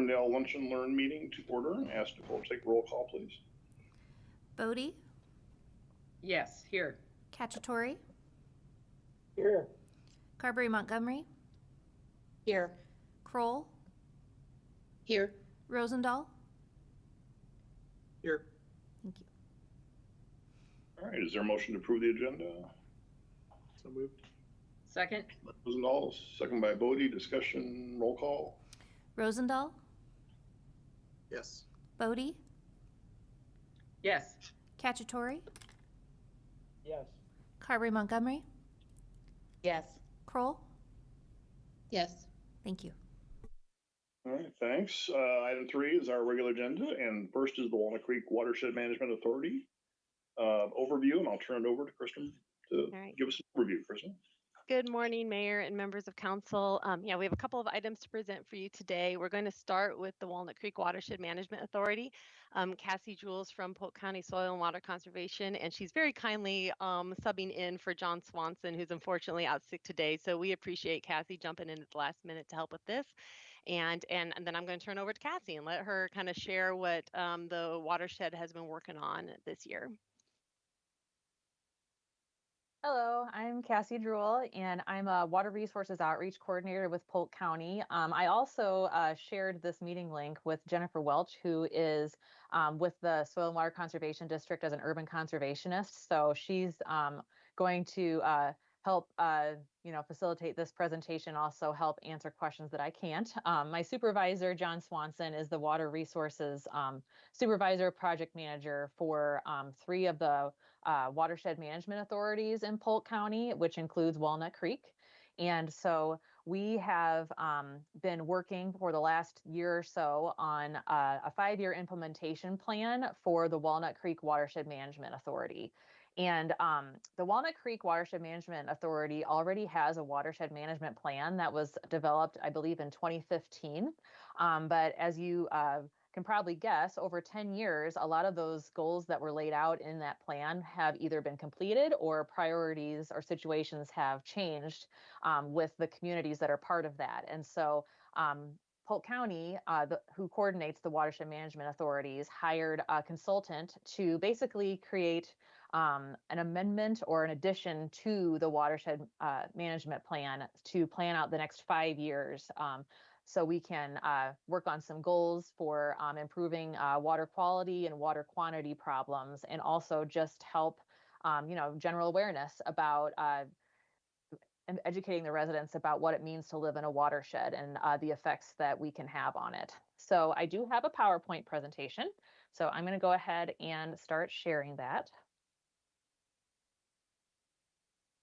Ferndale Lunch and Learn meeting to order. Ask Nicole to take roll call, please. Bodie, Yes, here. Cacciatore, Here. Carberry Montgomery, Here. Kroll, Here. Rosendahl. Here. Thank you. All right, is there a motion to approve the agenda? So moved. Second. Rosendahl, second by Bodie. Discussion, roll call. Rosendahl, Yes. Bodie, Yes. Cacciatore, Yes. Carberry Montgomery, Yes. Kroll. Yes. Thank you. All right, thanks. Item 3 is our regular agenda, and first is the Walnut Creek Watershed Management Authority overview, and I'll turn it over to Kristen to give us an overview. Kristen. Good morning, Mayor and members of council. We have a couple of items to present for you today. We're going to start with the Walnut Creek Watershed Management Authority. Cassie Jules from Polk County Soil and Water Conservation, and she's very kindly subbing in for John Swanson, who's unfortunately out sick today. So we appreciate Cassie jumping in at the last minute to help with this. And then I'm going to turn over to Cassie and let her kind of share what the watershed has been working on this year. Hello, I'm Cassie Druhl, and I'm a Water Resources Outreach Coordinator with Polk County. I also shared this meeting link with Jennifer Welch, who is with the Soil and Water Conservation District as an urban conservationist. So she's going to help facilitate this presentation, also help answer questions that I can't. My supervisor, John Swanson, is the Water Resources Supervisor Project Manager for 3 of the watershed management authorities in Polk County, which includes Walnut Creek. And so we have been working for the last year or so on a 5-year implementation plan for the Walnut Creek Watershed Management Authority. And the Walnut Creek Watershed Management Authority already has a watershed management plan that was developed, I believe, in 2015. But as you can probably guess, over 10 years, a lot of those goals that were laid out in that plan have either been completed or priorities or situations have changed with the communities that are part of that. And so Polk County, who coordinates the watershed management authorities, hired a consultant to basically create an amendment or an addition to the watershed management plan to plan out the next 5 years. So we can work on some goals for improving water quality and water quantity problems, and also just help, general awareness about educating the residents about what it means to live in a watershed and the effects that we can have on it. So I do have a PowerPoint presentation, so I'm going to go ahead and start sharing that.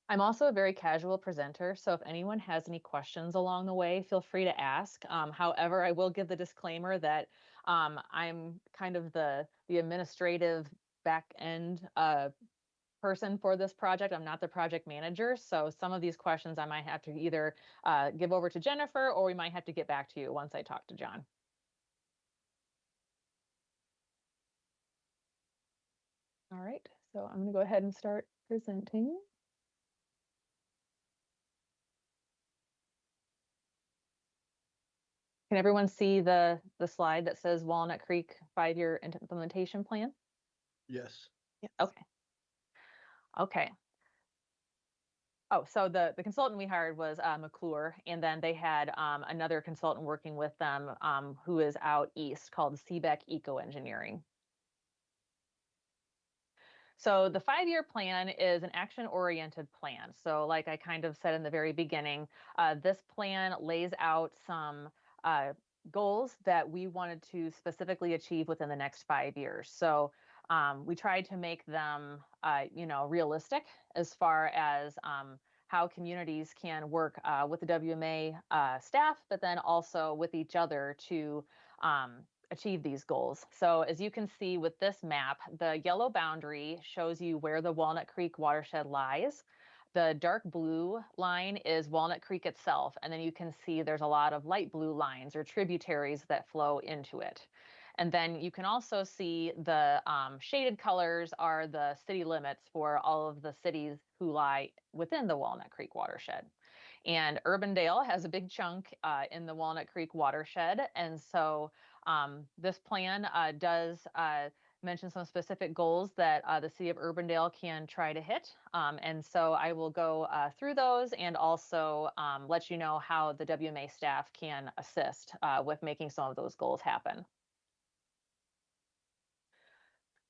I'm also a very casual presenter, so if anyone has any questions along the way, feel free to ask. However, I will give the disclaimer that I'm kind of the administrative back end person for this project. I'm not the project manager, so some of these questions I might have to either give over to Jennifer, or we might have to get back to you once I talk to John. All right, so I'm going to go ahead and start presenting. Can everyone see the slide that says Walnut Creek 5-year implementation plan? Yes. Yeah. Okay. Okay. Oh, so the consultant we hired was McClure, and then they had another consultant working with them who is out east called Seebeck Eco Engineering. So the 5-year plan is an action-oriented plan. So like I kind of said in the very beginning, this plan lays out some goals that we wanted to specifically achieve within the next 5 years. So we tried to make them, realistic as far as how communities can work with the WMA staff, but then also with each other to achieve these goals. So as you can see with this map, the yellow boundary shows you where the Walnut Creek watershed lies. The dark blue line is Walnut Creek itself, and then you can see there's a lot of light blue lines or tributaries that flow into it. And then you can also see the shaded colors are the city limits for all of the cities who lie within the Walnut Creek watershed. And Urbandale has a big chunk in the Walnut Creek watershed. And so this plan does mention some specific goals that the city of Urbandale can try to hit. And so I will go through those and also let you know how the WMA staff can assist with making some of those goals happen.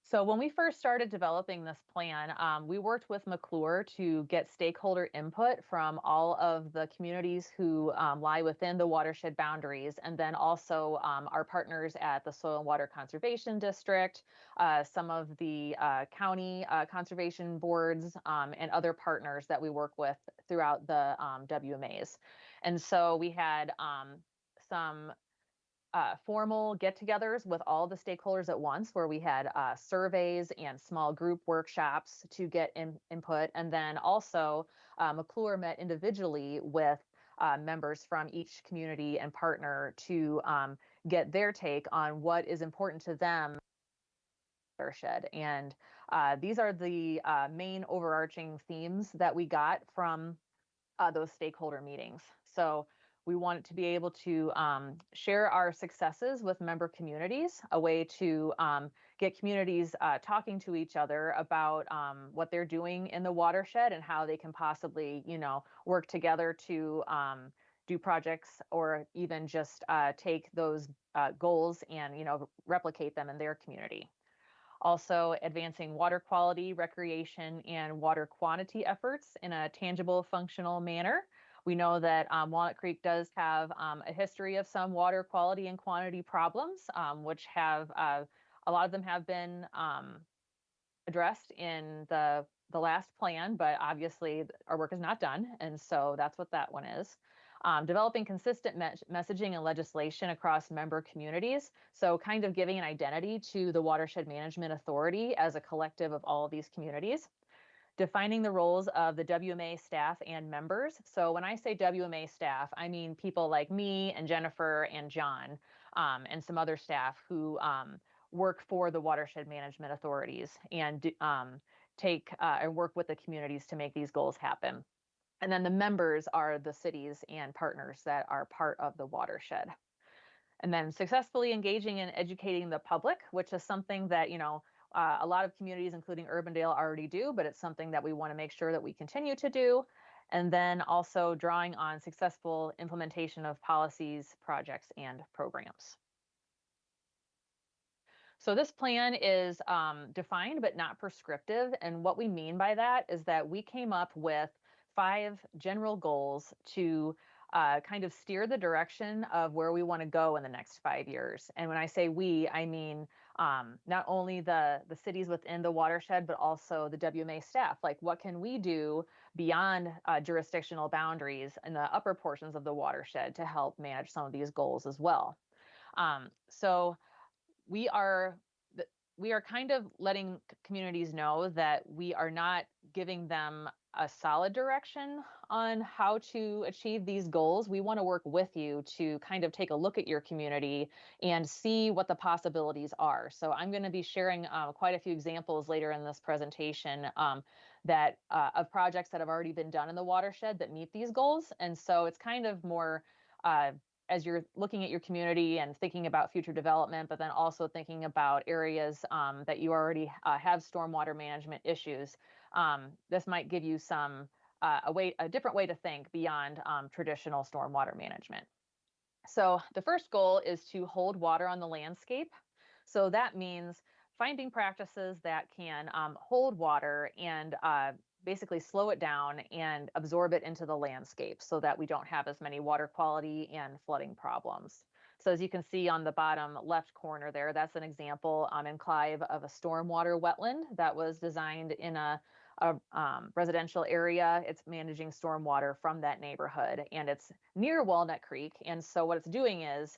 So when we first started developing this plan, we worked with McClure to get stakeholder input from all of the communities who lie within the watershed boundaries, and then also our partners at the Soil and Water Conservation District, some of the county conservation boards, and other partners that we work with throughout the WMAs. And so we had some formal get-togethers with all the stakeholders at once, where we had surveys and small group workshops to get input. And then also McClure met individually with members from each community and partner to get their take on what is important to them. Watershed. And these are the main overarching themes that we got from those stakeholder meetings. So we wanted to be able to share our successes with member communities, a way to get communities talking to each other about what they're doing in the watershed and how they can possibly, work together to do projects, or even just take those goals and, replicate them in their community. Also advancing water quality, recreation, and water quantity efforts in a tangible, functional manner. We know that Walnut Creek does have a history of some water quality and quantity problems, which have, a lot of them have been addressed in the last plan, but obviously our work is not done. And so that's what that one is. Developing consistent messaging and legislation across member communities. So kind of giving an identity to the Watershed Management Authority as a collective of all of these communities. Defining the roles of the WMA staff and members. So when I say WMA staff, I mean people like me and Jennifer and John, and some other staff who work for the Watershed Management Authorities and take and work with the communities to make these goals happen. And then the members are the cities and partners that are part of the watershed. And then successfully engaging and educating the public, which is something that, a lot of communities, including Urbandale, already do, but it's something that we want to make sure that we continue to do. And then also drawing on successful implementation of policies, projects, and programs. So this plan is defined but not prescriptive. And what we mean by that is that we came up with 5 general goals to kind of steer the direction of where we want to go in the next 5 years. And when I say we, I mean not only the cities within the watershed, but also the WMA staff. Like, what can we do beyond jurisdictional boundaries in the upper portions of the watershed to help manage some of these goals as well? So we are kind of letting communities know that we are not giving them a solid direction on how to achieve these goals. We want to work with you to kind of take a look at your community and see what the possibilities are. So I'm going to be sharing quite a few examples later in this presentation that of projects that have already been done in the watershed that meet these goals. And so it's kind of more as you're looking at your community and thinking about future development, but then also thinking about areas that you already have stormwater management issues. This might give you some a different way to think beyond traditional stormwater management. So the first goal is to hold water on the landscape. So that means finding practices that can hold water and basically slow it down and absorb it into the landscape so that we don't have as many water quality and flooding problems. So as you can see on the bottom left corner there, that's an example in Clive of a stormwater wetland that was designed in a residential area. It's managing stormwater from that neighborhood, and it's near Walnut Creek. And so what it's doing is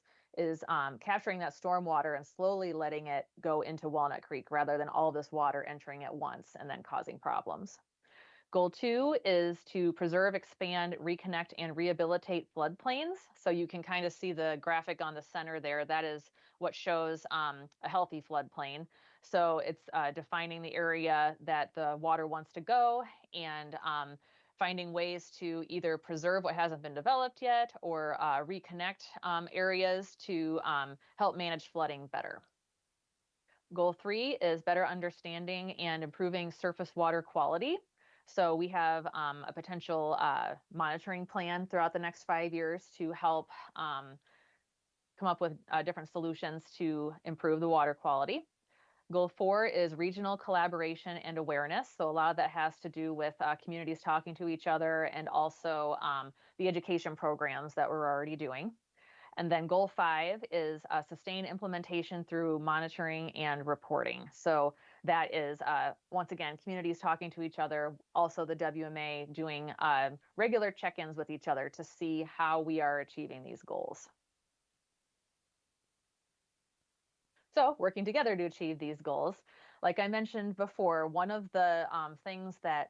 capturing that stormwater and slowly letting it go into Walnut Creek rather than all this water entering at once and then causing problems. Goal 2 is to preserve, expand, reconnect, and rehabilitate floodplains. So you can kind of see the graphic on the center there. That is what shows a healthy floodplain. So it's defining the area that the water wants to go and finding ways to either preserve what hasn't been developed yet or reconnect areas to help manage flooding better. Goal 3 is better understanding and improving surface water quality. So we have a potential monitoring plan throughout the next 5 years to help come up with different solutions to improve the water quality. Goal 4 is regional collaboration and awareness. So a lot of that has to do with communities talking to each other and also the education programs that we're already doing. And then goal 5 is sustained implementation through monitoring and reporting. So that is, once again, communities talking to each other, also the WMA doing regular check-ins with each other to see how we are achieving these goals. So working together to achieve these goals. Like I mentioned before, one of the things that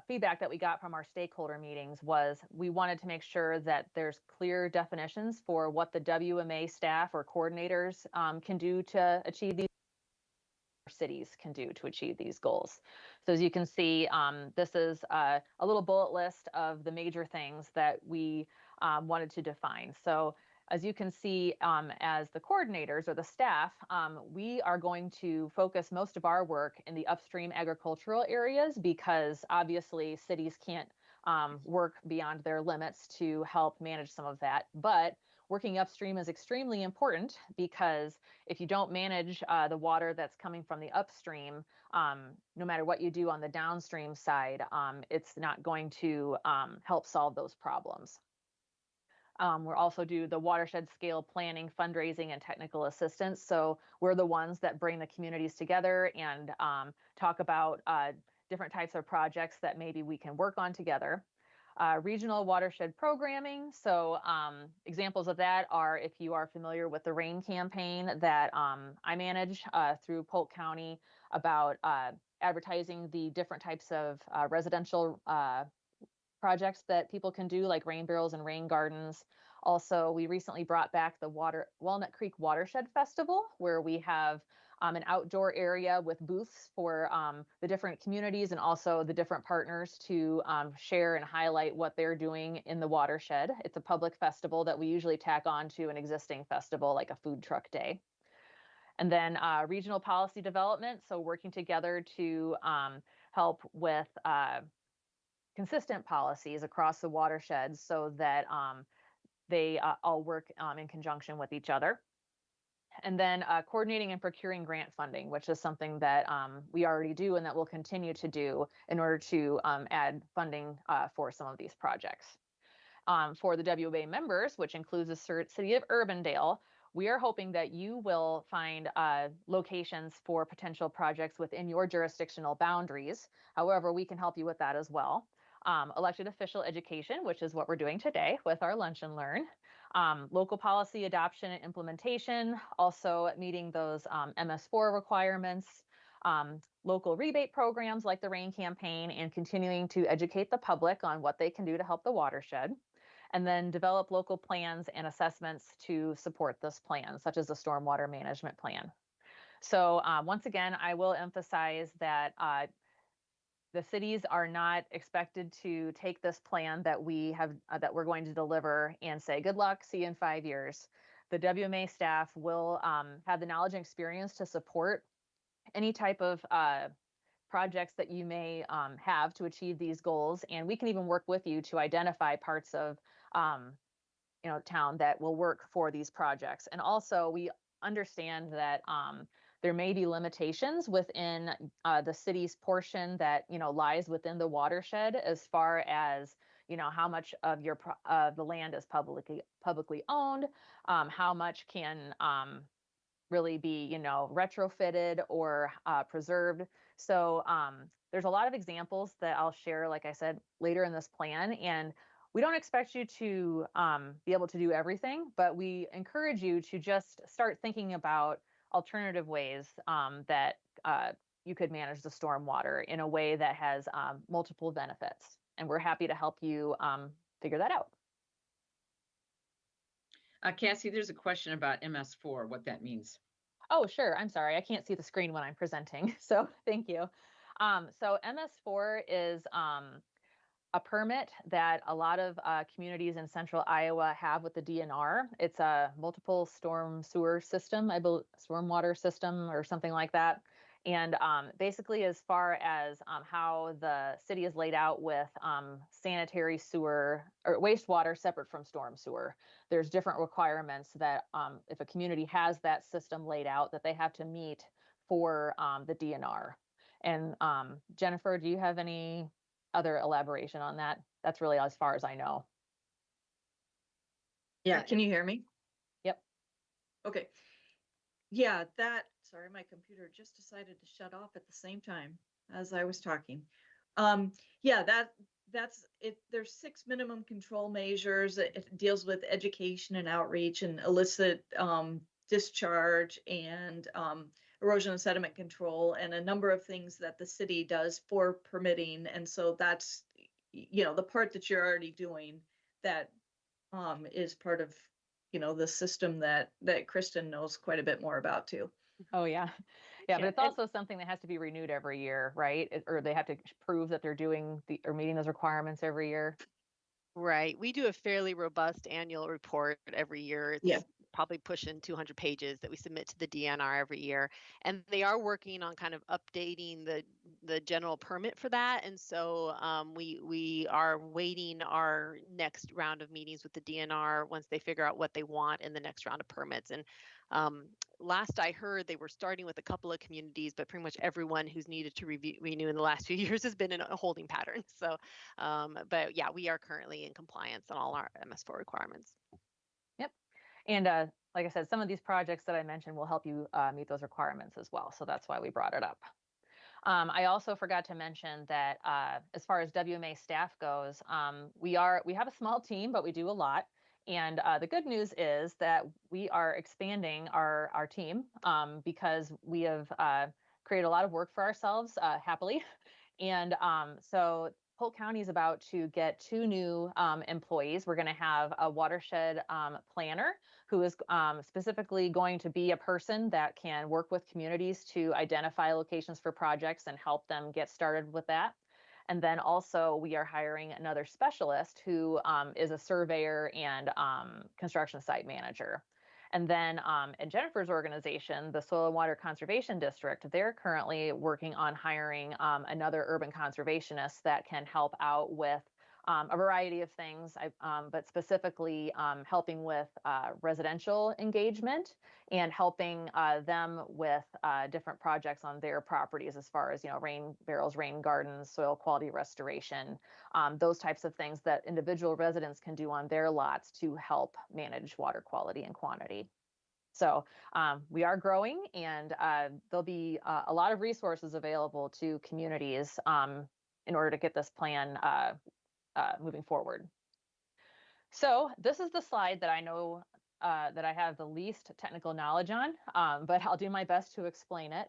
feedback that we got from our stakeholder meetings was we wanted to make sure that there's clear definitions for what the WMA staff or coordinators can do to achieve these, cities can do to achieve these goals. So as you can see, this is a little bullet list of the major things that we wanted to define. So as you can see, as the coordinators or the staff, we are going to focus most of our work in the upstream agricultural areas because obviously cities can't work beyond their limits to help manage some of that. But working upstream is extremely important because if you don't manage the water that's coming from the upstream, no matter what you do on the downstream side, it's not going to help solve those problems. We'll also do the watershed scale planning, fundraising, and technical assistance. So we're the ones that bring the communities together and talk about different types of projects that maybe we can work on together. Regional watershed programming. So examples of that are, if you are familiar with the RAIN campaign that I manage through Polk County about advertising the different types of residential projects that people can do, like rain barrels and rain gardens. Also, we recently brought back the Walnut Creek Watershed Festival, where we have an outdoor area with booths for the different communities and also the different partners to share and highlight what they're doing in the watershed. It's a public festival that we usually tack on to an existing festival, like a food truck day. And then regional policy development, so working together to help with consistent policies across the watersheds so that they all work in conjunction with each other. And then coordinating and procuring grant funding, which is something that we already do and that we'll continue to do in order to add funding for some of these projects. For the WMA members, which includes the city of Urbandale, we are hoping that you will find locations for potential projects within your jurisdictional boundaries. However, we can help you with that as well. Elected official education, which is what we're doing today with our Lunch and Learn. Local policy adoption and implementation, also meeting those MS4 requirements. Local rebate programs like the RAIN campaign and continuing to educate the public on what they can do to help the watershed. And then develop local plans and assessments to support this plan, such as the stormwater management plan. So once again, I will emphasize that the cities are not expected to take this plan that we have that we're going to deliver and say, good luck, see you in 5 years. The WMA staff will have the knowledge and experience to support any type of projects that you may have to achieve these goals. And we can even work with you to identify parts of town that will work for these projects. And also we understand that there may be limitations within the city's portion that lies within the watershed, as far as how much of the land is publicly owned, how much can really be retrofitted or preserved. So there's a lot of examples that I'll share, like I said, later in this plan. And we don't expect you to be able to do everything, but we encourage you to just start thinking about alternative ways that you could manage the stormwater in a way that has multiple benefits. And we're happy to help you figure that out. Cassie, there's a question about MS4, what that means. Oh, sure. I'm sorry. I can't see the screen when I'm presenting. So thank you. So MS4 is a permit that a lot of communities in central Iowa have with the DNR. It's a multiple storm sewer system, I believe, stormwater system or something like that. And basically, as far as how the city is laid out with sanitary sewer or wastewater separate from storm sewer, there's different requirements that if a community has that system laid out, that they have to meet for the DNR. And Jennifer, do you have any other elaboration on that? That's really as far as I know. Yeah, can you hear me? Yep. Okay. Yeah, sorry, my computer just decided to shut off at the same time as I was talking. Yeah, that's it. There's 6 minimum control measures. It deals with education and outreach and illicit discharge and erosion and sediment control and a number of things that the city does for permitting. And so that's, the part that you're already doing that is part of, the system that Kristen knows quite a bit more about too. Oh, yeah. Yeah, but Yeah, it's also something that has to be renewed every year, right? Or they have to prove that they're doing or meeting those requirements every year. Right. We do a fairly robust annual report every year. It's Yeah. probably pushing 200 pages that we submit to the DNR every year. And they are working on kind of updating the general permit for that. And so we are waiting our next round of meetings with the DNR once they figure out what they want in the next round of permits. And last I heard, they were starting with a couple of communities, but pretty much everyone who's needed to renew in the last few years has been in a holding pattern. So, but yeah, we are currently in compliance on all our MS4 requirements. Yep. And like I said, some of these projects that I mentioned will help you meet those requirements as well. So that's why we brought it up. I also forgot to mention that as far as WMA staff goes, we have a small team, but we do a lot. And the good news is that we are expanding our team because we have created a lot of work for ourselves happily. And so Polk County is about to get 2 new employees. We're going to have a watershed planner who is specifically going to be a person that can work with communities to identify locations for projects and help them get started with that. And then also we are hiring another specialist who is a surveyor and construction site manager. And then in Jennifer's organization, the Soil and Water Conservation District, they're currently working on hiring another urban conservationist that can help out with a variety of things, but specifically helping with residential engagement and helping them with different projects on their properties as far as, rain barrels, rain gardens, soil quality restoration, those types of things that individual residents can do on their lots to help manage water quality and quantity. So we are growing, and there'll be a lot of resources available to communities in order to get this plan moving forward. So this is the slide that I know that I have the least technical knowledge on, but I'll do my best to explain it.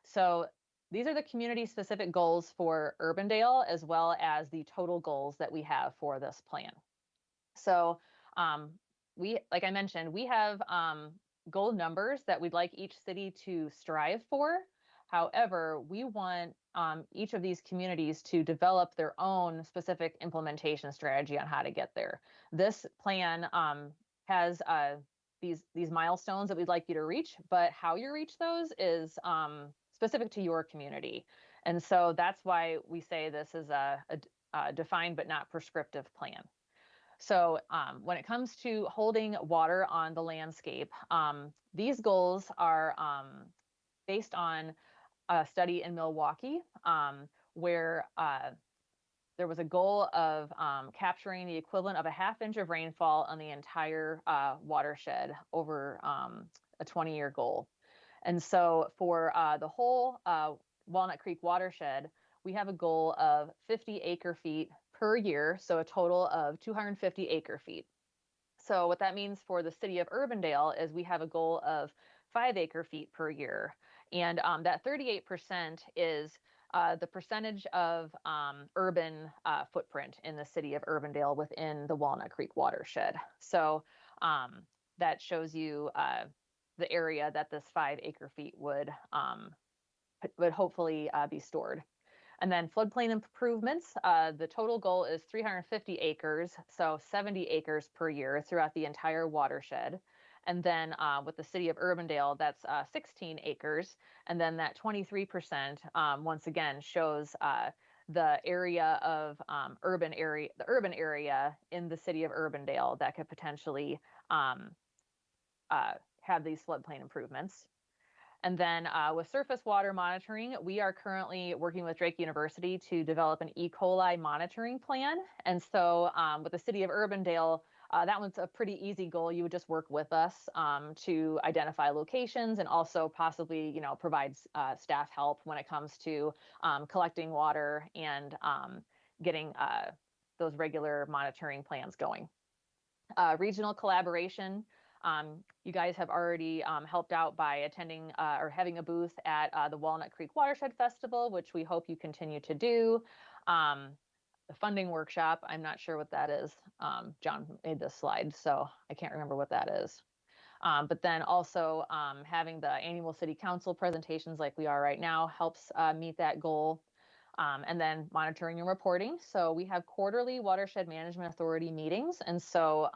So these are the community-specific goals for Urbandale, as well as the total goals that we have for this plan. So like I mentioned, we have goal numbers that we'd like each city to strive for. However, we want each of these communities to develop their own specific implementation strategy on how to get there. This plan has these milestones that we'd like you to reach, but how you reach those is specific to your community. And so that's why we say this is a defined but not prescriptive plan. So when it comes to holding water on the landscape, these goals are based on a study in Milwaukee where there was a goal of capturing the equivalent of a ½ inch of rainfall on the entire watershed over a 20-year goal. And so for the whole Walnut Creek watershed, we have a goal of 50 acre feet per year, so a total of 250 acre feet. So what that means for the city of Urbandale is we have a goal of 5 acre feet per year. And that 38% is the percentage of urban footprint in the city of Urbandale within the Walnut Creek watershed. So that shows you the area that this 5 acre feet would hopefully be stored. And then floodplain improvements, the total goal is 350 acres, so 70 acres per year throughout the entire watershed. And then with the city of Urbandale, that's 16 acres. And then that 23%, once again, shows the area of the urban area in the city of Urbandale that could potentially have these floodplain improvements. And then with surface water monitoring, we are currently working with Drake University to develop an E. coli monitoring plan. And so with the city of Urbandale, that one's a pretty easy goal. You would just work with us to identify locations and also possibly, you know, provide staff help when it comes to collecting water and getting those regular monitoring plans going. Regional collaboration. You guys have already helped out by attending or having a booth at the Walnut Creek Watershed Festival, which we hope you continue to do. The funding workshop, I'm not sure what that is. John made this slide, so I can't remember what that is. But then also having the annual city council presentations like we are right now helps meet that goal. And then monitoring and reporting. So we have quarterly Watershed Management Authority meetings. And so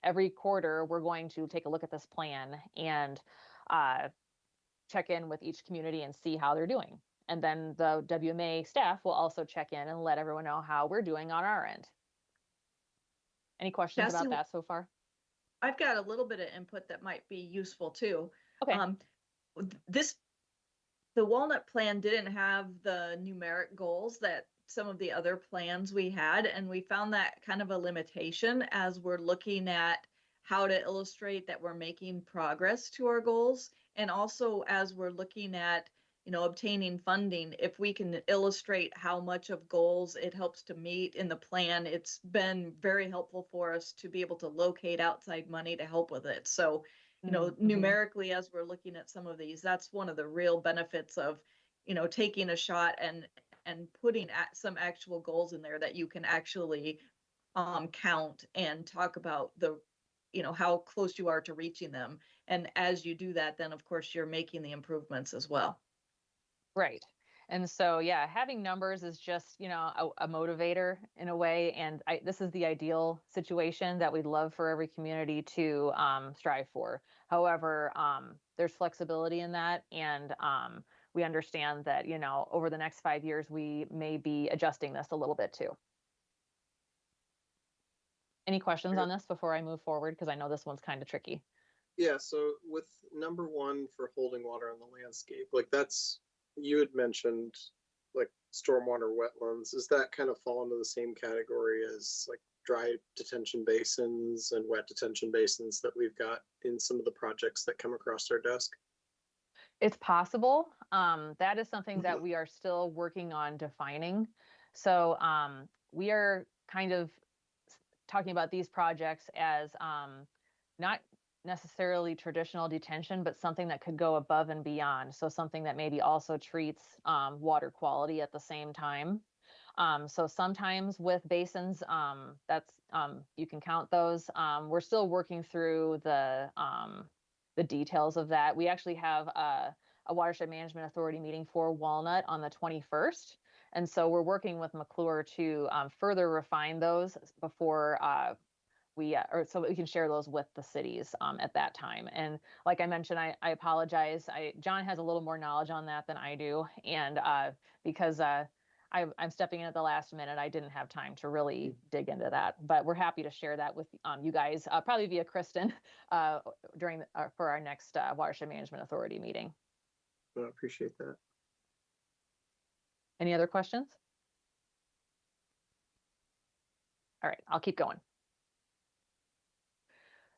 every quarter, we're going to take a look at this plan and check in with each community and see how they're doing. And then the WMA staff will also check in and let everyone know how we're doing on our end. Any questions Cassie, about that so far? I've got a little bit of input that might be useful too. Okay. The Walnut plan didn't have the numeric goals that some of the other plans we had, and we found that kind of a limitation as we're looking at how to illustrate that we're making progress to our goals. And also as we're looking at, you know, obtaining funding, if we can illustrate how much of goals it helps to meet in the plan, it's been very helpful for us to be able to locate outside money to help with it. So, you know, numerically, as we're looking at some of these, that's one of the real benefits of, you know, taking a shot and putting some actual goals in there that you can actually count and talk about the, you know, how close you are to reaching them. And as you do that, then of course you're making the improvements as well. Right. And so, yeah, having numbers is just, you know, a motivator in a way. And this is the ideal situation that we'd love for every community to strive for. However, there's flexibility in that. And we understand that, you know, over the next 5 years, we may be adjusting this a little bit too. Any questions on this before I move forward? Because I know this one's kind of tricky. Yeah, so with number one for holding water on the landscape, like you had mentioned like stormwater wetlands. Does that kind of fall into the same category as like dry detention basins and wet detention basins that we've got in some of the projects that come across our desk? It's possible. That is something that we are still working on defining. So we are kind of talking about these projects as not necessarily traditional detention, but something that could go above and beyond. So something that maybe also treats water quality at the same time. So sometimes with basins, that's you can count those. We're still working through the details of that. We actually have a Watershed Management Authority meeting for Walnut on the 21st. And so we're working with McClure to further refine those before so we can share those with the cities at that time. And like I mentioned, I apologize. John has a little more knowledge on that than I do. And because I'm stepping in at the last minute, I didn't have time to really dig into that. But we're happy to share that with you guys, probably via Kristen for our next Watershed Management Authority meeting. I appreciate that. Any other questions? All right, I'll keep going.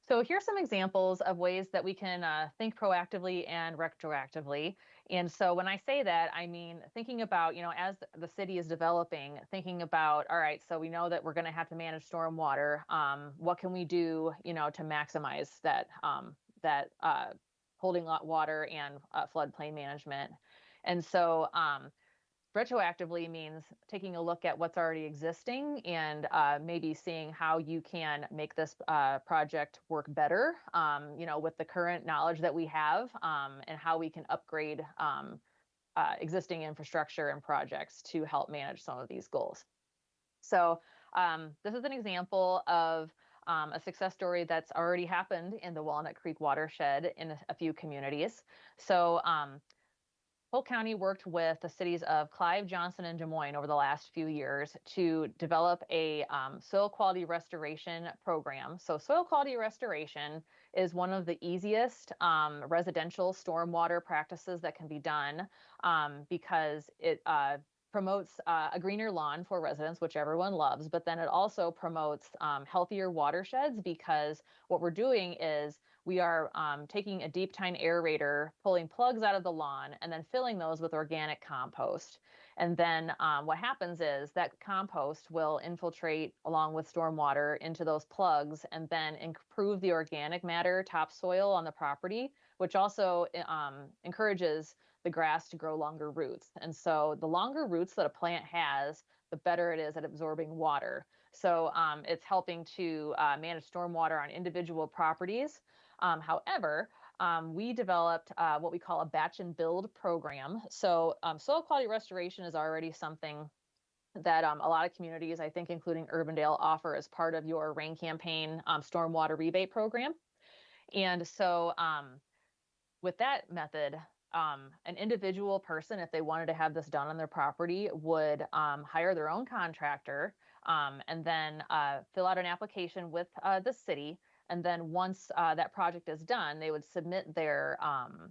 So here's some examples of ways that we can think proactively and retroactively. And so when I say that, I mean, thinking about, you know, as the city is developing, thinking about, all right, so we know that we're going to have to manage stormwater. What can we do, you know, to maximize that, holding water and floodplain management? And so retroactively means taking a look at what's already existing and maybe seeing how you can make this project work better, you know, with the current knowledge that we have, and how we can upgrade existing infrastructure and projects to help manage some of these goals. So this is an example of a success story that's already happened in the Walnut Creek watershed in a few communities. So Polk County worked with the cities of Clive, Johnson, and Des Moines over the last few years to develop a soil quality restoration program. So soil quality restoration is one of the easiest residential stormwater practices that can be done because it promotes a greener lawn for residents, which everyone loves, but then it also promotes healthier watersheds because what we're doing is we are taking a deep tine aerator, pulling plugs out of the lawn, and then filling those with organic compost. And then what happens is that compost will infiltrate along with stormwater into those plugs and then improve the organic matter topsoil on the property, which also encourages the grass to grow longer roots. And so the longer roots that a plant has, the better it is at absorbing water. So it's helping to manage stormwater on individual properties. However, we developed what we call a batch and build program. So soil quality restoration is already something that a lot of communities, I think including Urbandale, offer as part of your rain campaign stormwater rebate program. And so with that method, an individual person, if they wanted to have this done on their property, would hire their own contractor and then fill out an application with the city. And then once that project is done, they would submit their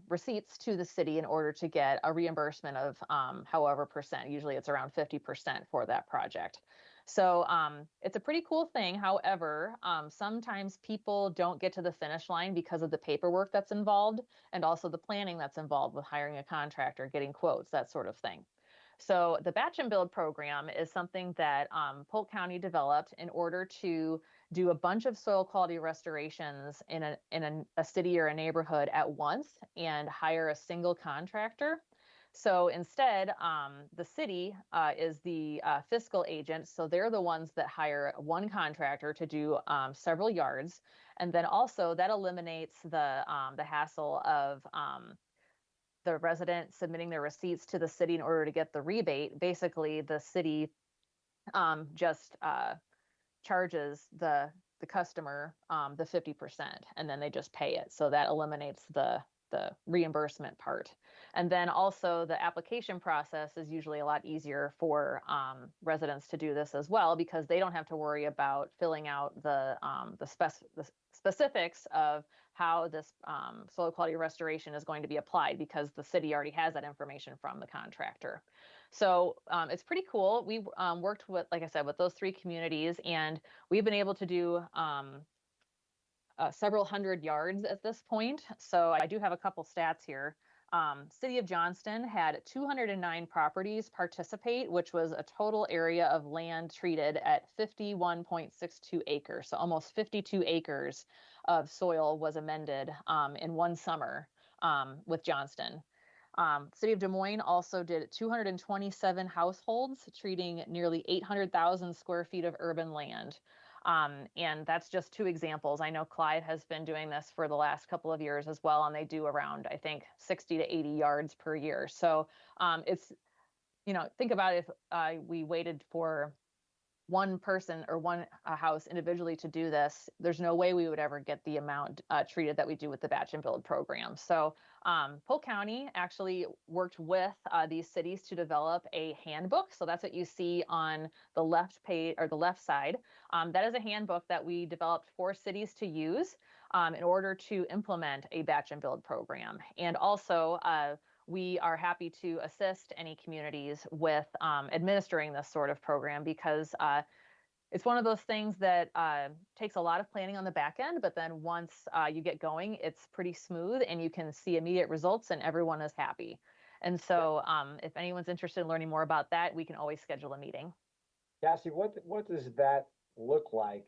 receipts to the city in order to get a reimbursement of however percent. Usually it's around 50% for that project. So it's a pretty cool thing. However, sometimes people don't get to the finish line because of the paperwork that's involved and also the planning that's involved with hiring a contractor, getting quotes, that sort of thing. So the batch and build program is something that Polk County developed in order to do a bunch of soil quality restorations in a city or a neighborhood at once and hire a single contractor. So instead, the city is the fiscal agent. So they're the ones that hire one contractor to do several yards. And then also that eliminates the hassle of the resident submitting their receipts to the city in order to get the rebate. Basically, the city just charges the customer the 50%, and then they just pay it. So that eliminates the reimbursement part. And then also the application process is usually a lot easier for residents to do this as well, because they don't have to worry about filling out the specifics of how this soil quality restoration is going to be applied, because the city already has that information from the contractor. So it's pretty cool. We worked with, like I said, with those 3 communities, and we've been able to do several hundred yards at this point. So I do have a couple stats here. City of Johnston had 209 properties participate, which was a total area of land treated at 51.62 acres. So almost 52 acres of soil was amended in one summer with Johnston. City of Des Moines also did 227 households, treating nearly 800,000 square feet of urban land. And that's just 2 examples. I know Clive has been doing this for the last couple of years as well, and they do around, I think, 60 to 80 yards per year. So it's, think about if we waited for one person or one house individually to do this, there's no way we would ever get the amount treated that we do with the batch and build program. So Polk County actually worked with these cities to develop a handbook. So that's what you see on the left page or the left side. That is a handbook that we developed for cities to use in order to implement a batch and build program. And also we are happy to assist any communities with administering this sort of program, because it's one of those things that takes a lot of planning on the back end, but then once you get going, it's pretty smooth and you can see immediate results and everyone is happy. And so if anyone's interested in learning more about that, we can always schedule a meeting. Cassie, what does that look like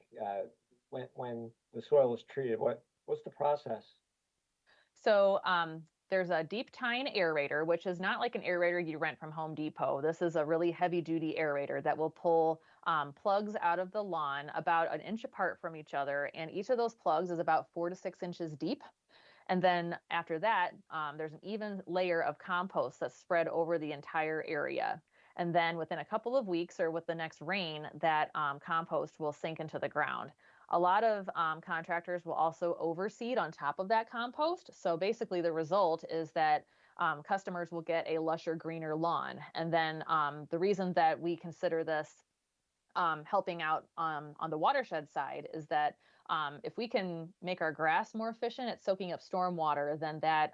when the soil is treated? What's the process? So there's a deep tine aerator, which is not like an aerator you rent from Home Depot. This is a really heavy duty aerator that will pull plugs out of the lawn about 1 inch apart from each other. And each of those plugs is about 4 to 6 inches deep. And then after that, there's an even layer of compost that's spread over the entire area. And then within a couple of weeks or with the next rain, that compost will sink into the ground. A lot of contractors will also overseed on top of that compost. So basically the result is that customers will get a lusher, greener lawn. And then the reason that we consider this helping out on the watershed side is that if we can make our grass more efficient at soaking up storm water, then that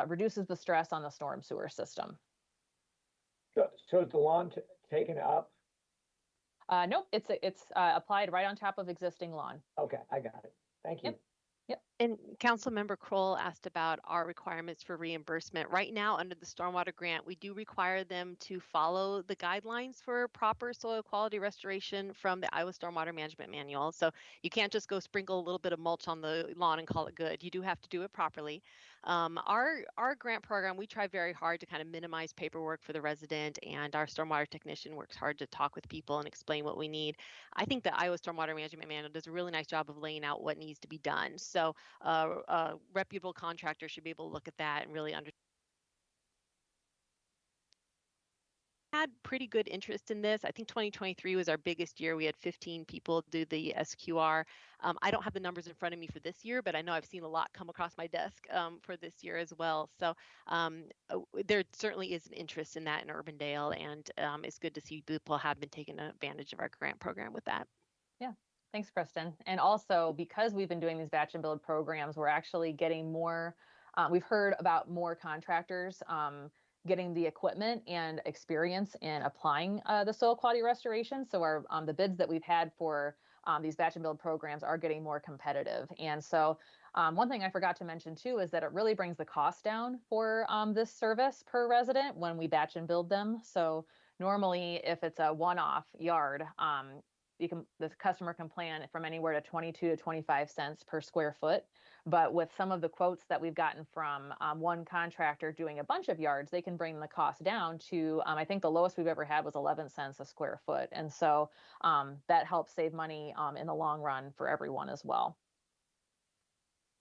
reduces the stress on the storm sewer system. So is the lawn taken up? Nope, it's applied right on top of existing lawn. Okay, I got it. Thank you. Yep. Yep. And Councilmember Kroll asked about our requirements for reimbursement. Right now, under the stormwater grant, we do require them to follow the guidelines for proper soil quality restoration from the Iowa Stormwater Management Manual. So you can't just go sprinkle a little bit of mulch on the lawn and call it good. You do have to do it properly. Our grant program, we try very hard to kind of minimize paperwork for the resident, and our stormwater technician works hard to talk with people and explain what we need. I think the Iowa Stormwater Management Manual does a really nice job of laying out what needs to be done. So a reputable contractor should be able to look at that and really understand. Had pretty good interest in this. I think 2023 was our biggest year. We had 15 people do the SQR. I don't have the numbers in front of me for this year, but I know I've seen a lot come across my desk for this year as well. So there certainly is an interest in that in Urbandale, and it's good to see people have been taking advantage of our grant program with that. Yeah. Thanks, Kristen. And also, because we've been doing these batch and build programs, we're actually getting more, we've heard about more contractors getting the equipment and experience in applying the soil quality restoration. So our the bids that we've had for these batch and build programs are getting more competitive. And so one thing I forgot to mention too is that it really brings the cost down for this service per resident when we batch and build them. So normally, if it's a one-off yard, the customer can plan from anywhere to 22 to 25 cents per square foot. But with some of the quotes that we've gotten from one contractor doing a bunch of yards, they can bring the cost down to, I think the lowest we've ever had was 11 cents a square foot. And so that helps save money in the long run for everyone as well.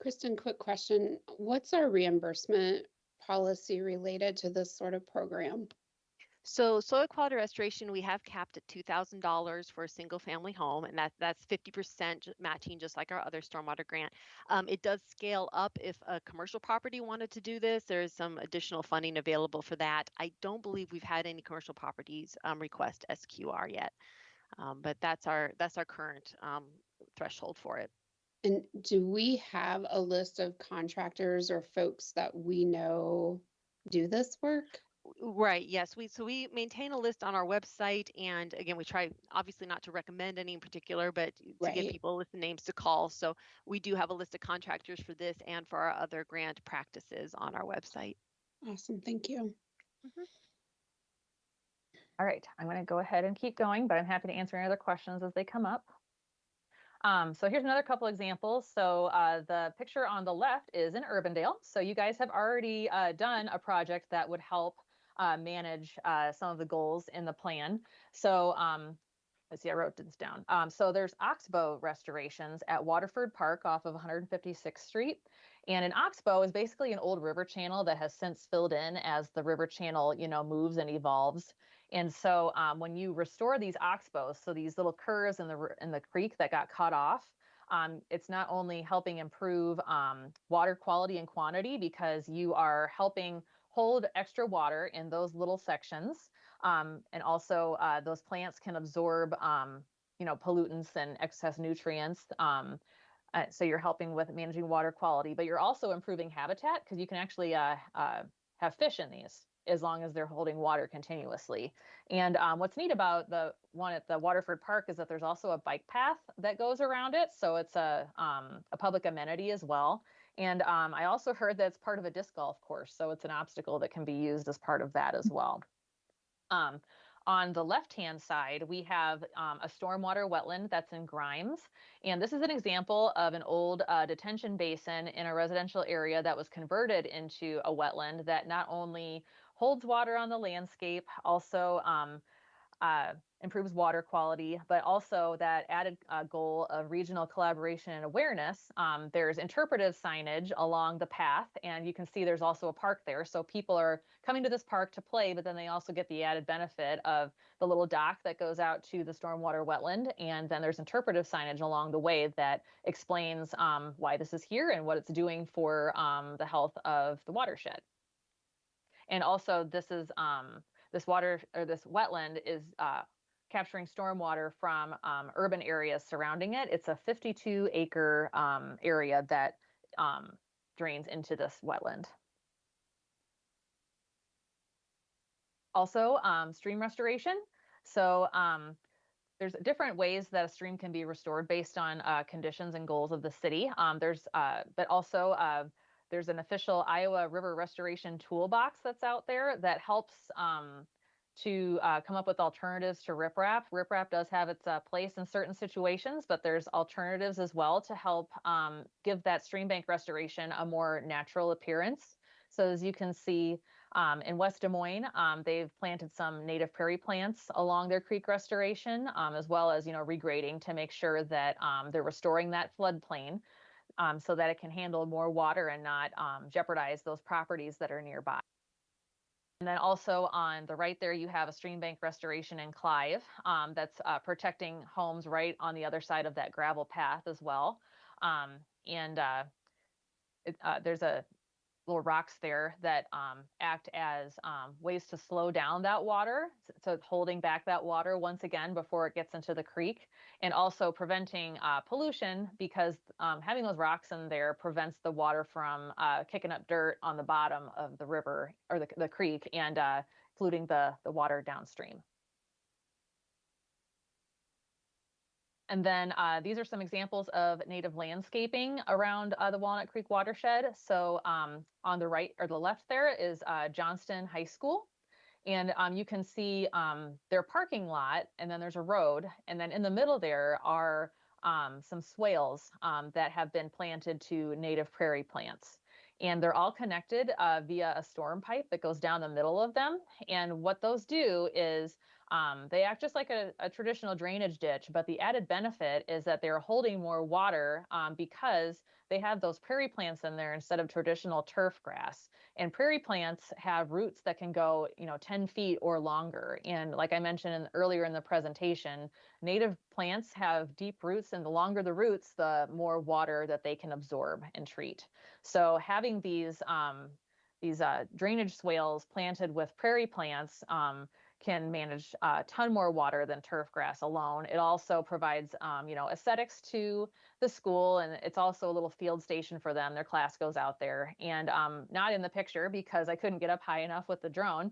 Kristen, quick question. What's our reimbursement policy related to this sort of program? So soil quality restoration, we have capped at $2,000 for a single family home, and that's 50% matching, just like our other stormwater grant. It does scale up if a commercial property wanted to do this. There is some additional funding available for that. I don't believe we've had any commercial properties request SQR yet, but that's our current threshold for it. And do we have a list of contractors or folks that we know do this work? Right. Yes. We maintain a list on our website, and again, we try obviously not to recommend any in particular, but to give people a list of names to call. So we do have a list of contractors for this and for our other grant practices on our website. Awesome. Thank you. Mm-hmm. All right. I'm going to go ahead and keep going, but I'm happy to answer any other questions as they come up. So here's another couple examples. So the picture on the left is in Urbandale. So you guys have already done a project that would help manage some of the goals in the plan. So let's see, I wrote this down. So there's oxbow restorations at Waterford Park off of 156th Street. And an oxbow is basically an old river channel that has since filled in as the river channel, moves and evolves. And so when you restore these oxbows, so these little curves in the creek that got cut off, it's not only helping improve water quality and quantity because you are helping hold extra water in those little sections. And also those plants can absorb, pollutants and excess nutrients. So you're helping with managing water quality, but you're also improving habitat because you can actually have fish in these as long as they're holding water continuously. And what's neat about the one at the Waterford Park is that there's also a bike path that goes around it. So it's a public amenity as well. And I also heard that it's part of a disc golf course. So it's an obstacle that can be used as part of that as well. On the left-hand side, we have a stormwater wetland that's in Grimes. And this is an example of an old detention basin in a residential area that was converted into a wetland that not only holds water on the landscape, also improves water quality, but also that added goal of regional collaboration and awareness. There's interpretive signage along the path, and you can see there's also a park there. So people are coming to this park to play, but then they also get the added benefit of the little dock that goes out to the stormwater wetland. And then there's interpretive signage along the way that explains why this is here and what it's doing for the health of the watershed. And also this is this wetland is capturing stormwater from urban areas surrounding it. It's a 52-acre area that drains into this wetland. Also, stream restoration. So there's different ways that a stream can be restored based on conditions and goals of the city. But also there's an official Iowa River Restoration Toolbox that's out there that helps to come up with alternatives to riprap. Riprap does have its place in certain situations, but there's alternatives as well to help give that stream bank restoration a more natural appearance. So as you can see in West Des Moines, they've planted some native prairie plants along their creek restoration, as well as regrading to make sure that they're restoring that floodplain so that it can handle more water and not jeopardize those properties that are nearby. And then also on the right there, you have a stream bank restoration in Clive that's protecting homes right on the other side of that gravel path as well. There's a little rocks there that act as ways to slow down that water. So it's holding back that water once again before it gets into the creek, and also preventing pollution, because having those rocks in there prevents the water from kicking up dirt on the bottom of the river or the creek and polluting the water downstream. And then these are some examples of native landscaping around the Walnut Creek watershed. So on the right or the left there is Johnston High School. And you can see their parking lot, and then there's a road. And then in the middle there are some swales that have been planted to native prairie plants. And they're all connected via a storm pipe that goes down the middle of them. And what those do is they act just like a traditional drainage ditch, but the added benefit is that they're holding more water because they have those prairie plants in there instead of traditional turf grass. And prairie plants have roots that can go, 10 feet or longer. And like I mentioned earlier in the presentation, native plants have deep roots, and the longer the roots, the more water that they can absorb and treat. So having these drainage swales planted with prairie plants can manage a ton more water than turf grass alone. It also provides, aesthetics to the school, and it's also a little field station for them. Their class goes out there, and not in the picture because I couldn't get up high enough with the drone.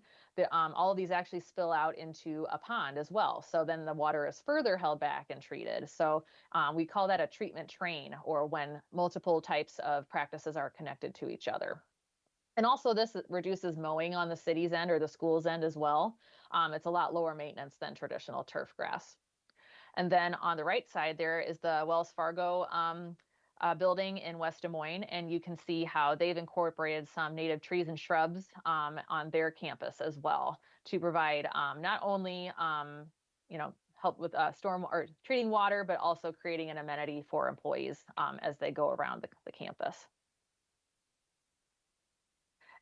All of these actually spill out into a pond as well. So then the water is further held back and treated. So we call that a treatment train, or when multiple types of practices are connected to each other. And also this reduces mowing on the city's end or the school's end as well. It's a lot lower maintenance than traditional turf grass. And then on the right side there is the Wells Fargo building in West Des Moines, and you can see how they've incorporated some native trees and shrubs on their campus as well to provide not only help with storm or treating water, but also creating an amenity for employees as they go around the campus.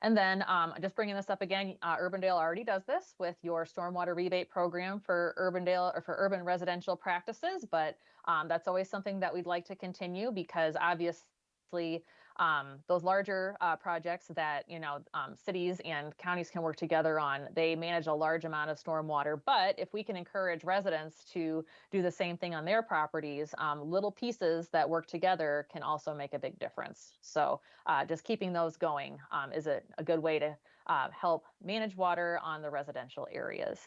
And then just bringing this up again, Urbandale already does this with your stormwater rebate program for Urbandale or for urban residential practices, but that's always something that we'd like to continue, because obviously those larger projects that cities and counties can work together on, they manage a large amount of stormwater. But if we can encourage residents to do the same thing on their properties, little pieces that work together can also make a big difference. So just keeping those going is a good way to help manage water on the residential areas.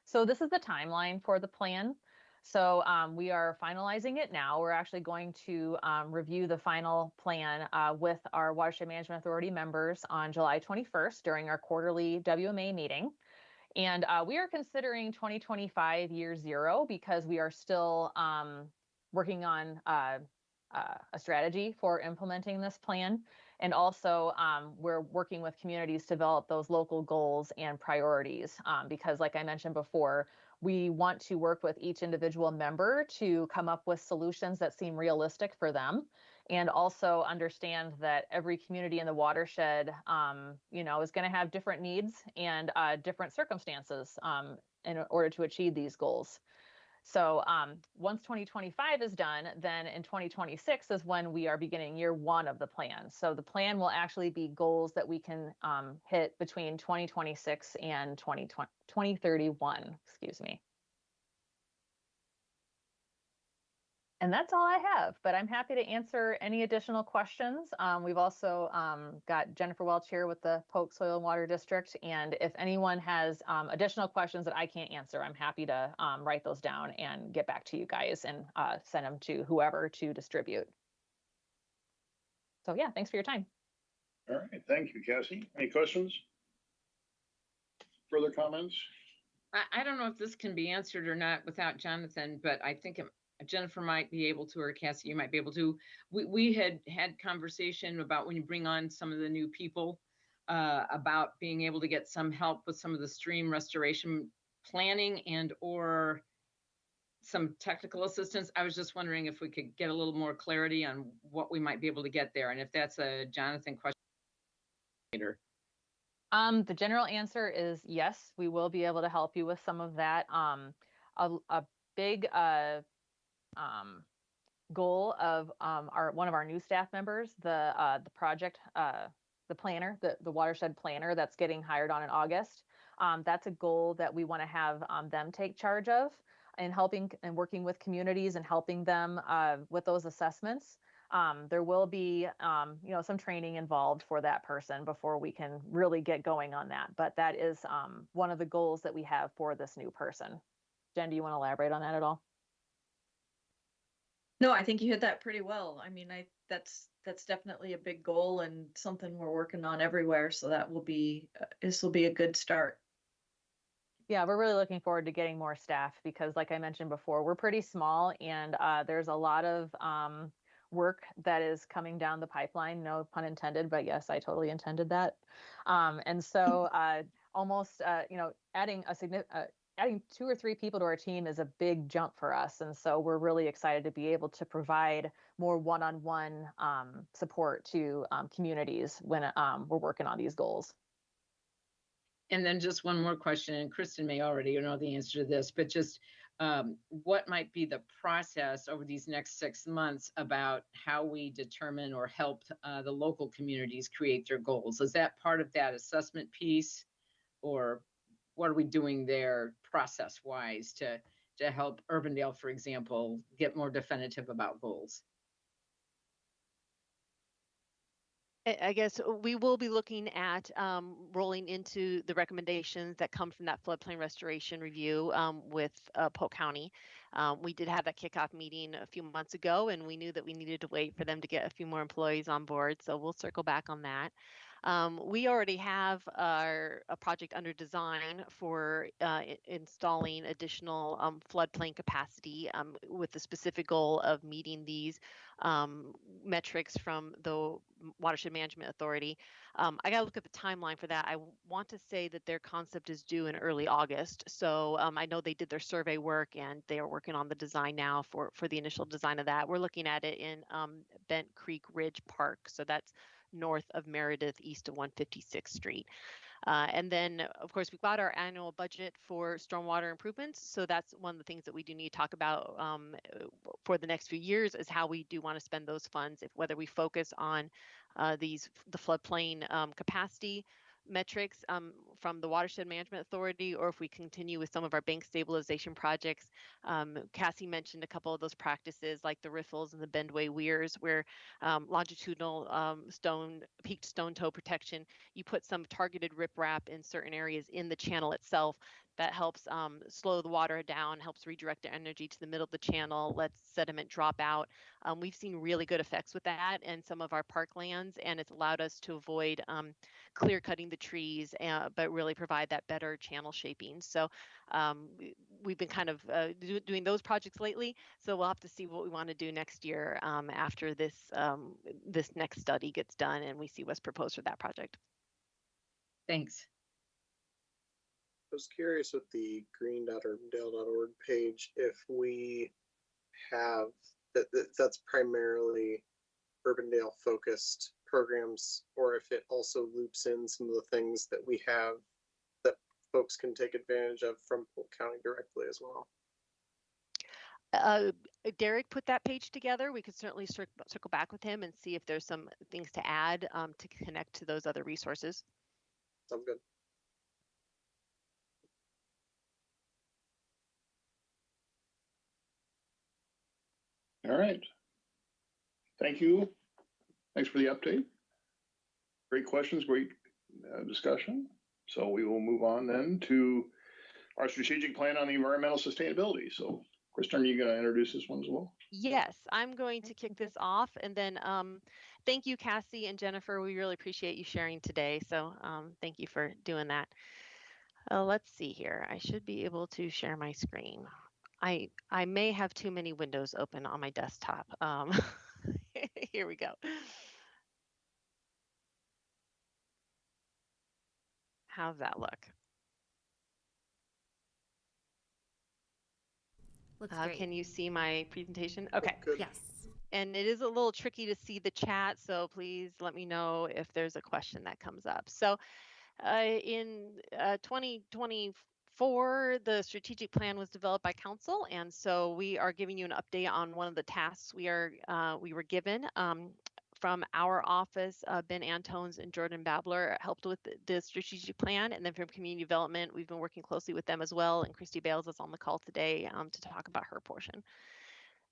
So this is the timeline for the plan. So we are finalizing it now. We're actually going to review the final plan with our Watershed Management Authority members on July 21st during our quarterly WMA meeting. And we are considering 2025 year zero because we are still working on a strategy for implementing this plan. And also, we're working with communities to develop those local goals and priorities because, like I mentioned before, we want to work with each individual member to come up with solutions that seem realistic for them, and also understand that every community in the watershed, is going to have different needs and different circumstances in order to achieve these goals. So once 2025 is done, then in 2026 is when we are beginning year one of the plan. So the plan will actually be goals that we can hit between 2026 and 2031, excuse me. And that's all I have, but I'm happy to answer any additional questions. We've also got Jennifer Welch here with the Polk Soil and Water District. And if anyone has additional questions that I can't answer, I'm happy to write those down and get back to you guys and send them to whoever to distribute. So yeah, thanks for your time. All right, thank you, Cassie. Any questions? Further comments? I don't know if this can be answered or not without Jonathan, but I think Jennifer might be able to, or Cassie, you might be able to. We had conversation about when you bring on some of the new people about being able to get some help with some of the stream restoration planning and or some technical assistance. I was just wondering if we could get a little more clarity on what we might be able to get there, and if that's a Jonathan question later. The general answer is yes, we will be able to help you with some of that. A big goal of one of our new staff members, the project, the planner, the watershed planner that's getting hired on in August. That's a goal that we want to have them take charge of, and helping and working with communities and helping them with those assessments. There will be some training involved for that person before we can really get going on that. But that is one of the goals that we have for this new person. Jen, do you want to elaborate on that at all? No, I think you hit that pretty well. I mean, that's definitely a big goal and something we're working on everywhere. So that will be this will be a good start. Yeah, we're really looking forward to getting more staff because, like I mentioned before, we're pretty small, and there's a lot of work that is coming down the pipeline. No pun intended, but yes, I totally intended that. And so, almost adding 2 or 3 people to our team is a big jump for us. And so we're really excited to be able to provide more one-on-one support to communities when we're working on these goals. And then just one more question, and Kristen may already know the answer to this, but just what might be the process over these next 6 months about how we determine or help the local communities create their goals? Is that part of that assessment piece, or what are we doing there process-wise to help Urbandale, for example, get more definitive about goals? I guess we will be looking at rolling into the recommendations that come from that floodplain restoration review with Polk County. We did have that kickoff meeting a few months ago, and we knew that we needed to wait for them to get a few more employees on board. So we'll circle back on that. We already have a project under design for installing additional floodplain capacity with the specific goal of meeting these metrics from the Watershed Management Authority. I got to look at the timeline for that. I want to say that their concept is due in early August. So I know they did their survey work and they are working on the design now for the initial design of that. We're looking at it in Bent Creek Ridge Park. So that's north of Meredith, east of 156th Street. And then, of course, we've got our annual budget for stormwater improvements. So that's one of the things that we do need to talk about for the next few years is how we do want to spend those funds, whether we focus on the floodplain capacity metrics from the Watershed Management Authority, or if we continue with some of our bank stabilization projects. Cassie mentioned a couple of those practices like the riffles and the bendway weirs, where longitudinal peaked stone toe protection, you put some targeted riprap in certain areas in the channel itself that helps slow the water down, helps redirect the energy to the middle of the channel, lets sediment drop out. We've seen really good effects with that in some of our parklands, and it's allowed us to avoid clear cutting the trees, but really provide that better channel shaping. So we've been kind of doing those projects lately. So we'll have to see what we want to do next year after this this next study gets done and we see what's proposed for that project. Thanks. I was curious with the green.urbandale.org page if we have that's primarily Urbandale focused programs, or if it also loops in some of the things that we have that folks can take advantage of from Polk County directly as well. Derek put that page together. We could certainly circle back with him and see if there's some things to add to connect to those other resources. Sounds good. All right. Thank you. Thanks for the update. Great questions, great discussion. So we will move on then to our strategic plan on the environmental sustainability. So Kristen, are you going to introduce this one as well? Yes, I'm going to kick this off, and then thank you, Cassie and Jennifer. We really appreciate you sharing today. So thank you for doing that. Let's see here. I should be able to share my screen. I may have too many windows open on my desktop. Here we go. How's that look? Looks great. Can you see my presentation? Okay. Yes. And it is a little tricky to see the chat, so please let me know if there's a question that comes up. So in 2024, the strategic plan was developed by council, and so we are giving you an update on one of the tasks we were given from our office. Ben Antones and Jordan Babler helped with the strategic plan, and then from community development, we've been working closely with them as well. And Christy Bales is on the call today to talk about her portion.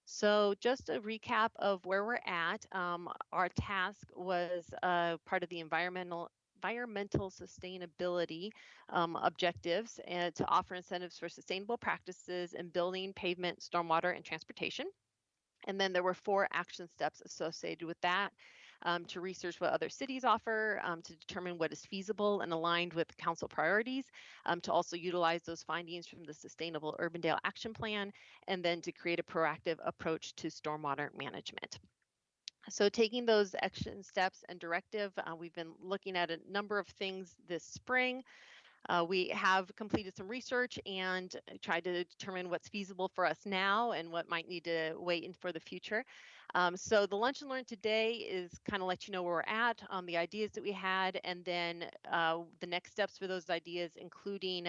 So just a recap of where we're at. Our task was part of the environmental sustainability objectives and to offer incentives for sustainable practices in building, pavement, stormwater, and transportation. And then there were 4 action steps associated with that. To research what other cities offer, to determine what is feasible and aligned with council priorities, to also utilize those findings from the Sustainable Urbandale Action Plan, and then to create a proactive approach to stormwater management. So taking those action steps and directive, we've been looking at a number of things this spring. We have completed some research and tried to determine what's feasible for us now and what might need to wait in for the future. So the lunch and learn today is kind of let you know where we're at on the ideas that we had, and then the next steps for those ideas, including